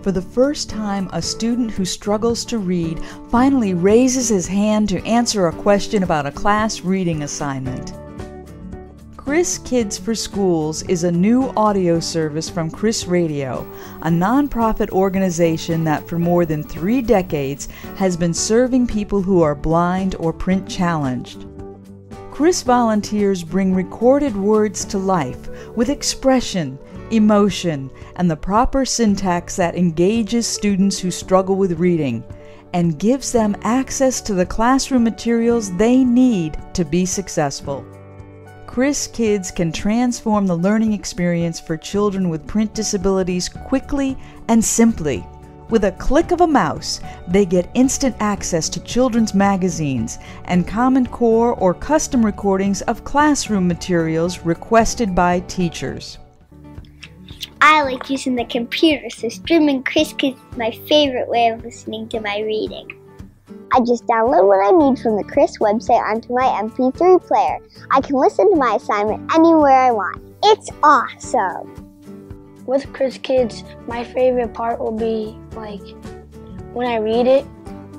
For the first time, a student who struggles to read finally raises his hand to answer a question about a class reading assignment. Criskids For Schools is a new audio service from Cris Radio, a nonprofit organization that for more than 3 decades has been serving people who are blind or print challenged. Cris volunteers bring recorded words to life with expression, emotion, and the proper syntax that engages students who struggle with reading and gives them access to the classroom materials they need to be successful. Criskids can transform the learning experience for children with print disabilities quickly and simply. With a click of a mouse, they get instant access to children's magazines and Common Core or custom recordings of classroom materials requested by teachers. I like using the computer, so streaming Criskids is my favorite way of listening to my reading. I just download what I need from the Cris website onto my MP3 player. I can listen to my assignment anywhere I want. It's awesome! With Criskids, my favorite part will be when I read it,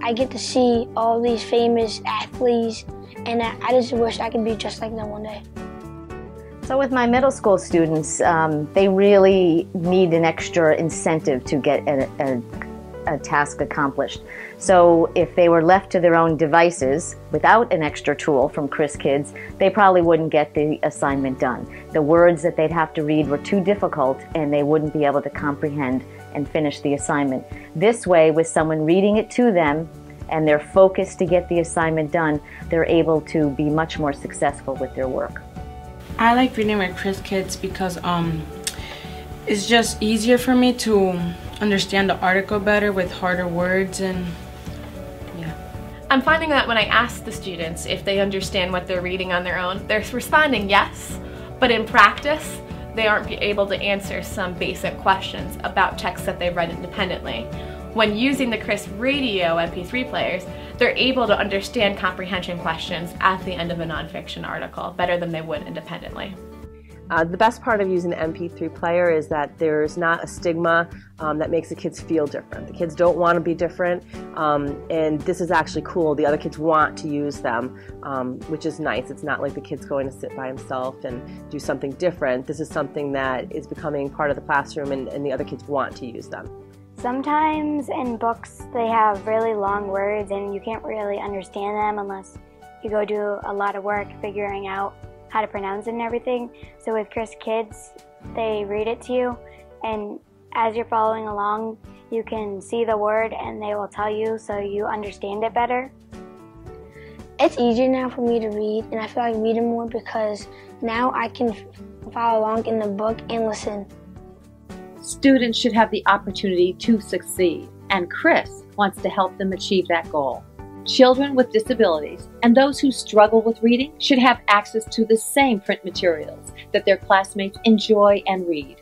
I get to see all these famous athletes, and I just wish I could be just like them one day. So with my middle school students, they really need an extra incentive to get a task accomplished. So if they were left to their own devices without an extra tool from Criskids, they probably wouldn't get the assignment done. The words that they'd have to read were too difficult and they wouldn't be able to comprehend and finish the assignment. This way, with someone reading it to them and they're focused to get the assignment done, they're able to be much more successful with their work. I like reading with Criskids because it's just easier for me to understand the article better with harder words, and yeah. I'm finding that when I ask the students if they understand what they're reading on their own, they're responding yes, but in practice they aren't able to answer some basic questions about texts that they've read independently. When using the Cris Radio MP3 players, they're able to understand comprehension questions at the end of a nonfiction article better than they would independently. The best part of using the MP3 player is that there's not a stigma that makes the kids feel different. The kids don't want to be different, and this is actually cool. The other kids want to use them, which is nice. It's not like the kid's going to sit by himself and do something different. This is something that is becoming part of the classroom, and the other kids want to use them. Sometimes in books they have really long words and you can't really understand them unless you go do a lot of work figuring out how to pronounce it and everything. So with Criskids, they read it to you, and as you're following along, you can see the word and they will tell you so you understand it better. It's easier now for me to read, and I feel like reading more because now I can follow along in the book and listen. Students should have the opportunity to succeed, and Cris wants to help them achieve that goal. Children with disabilities and those who struggle with reading should have access to the same print materials that their classmates enjoy and read.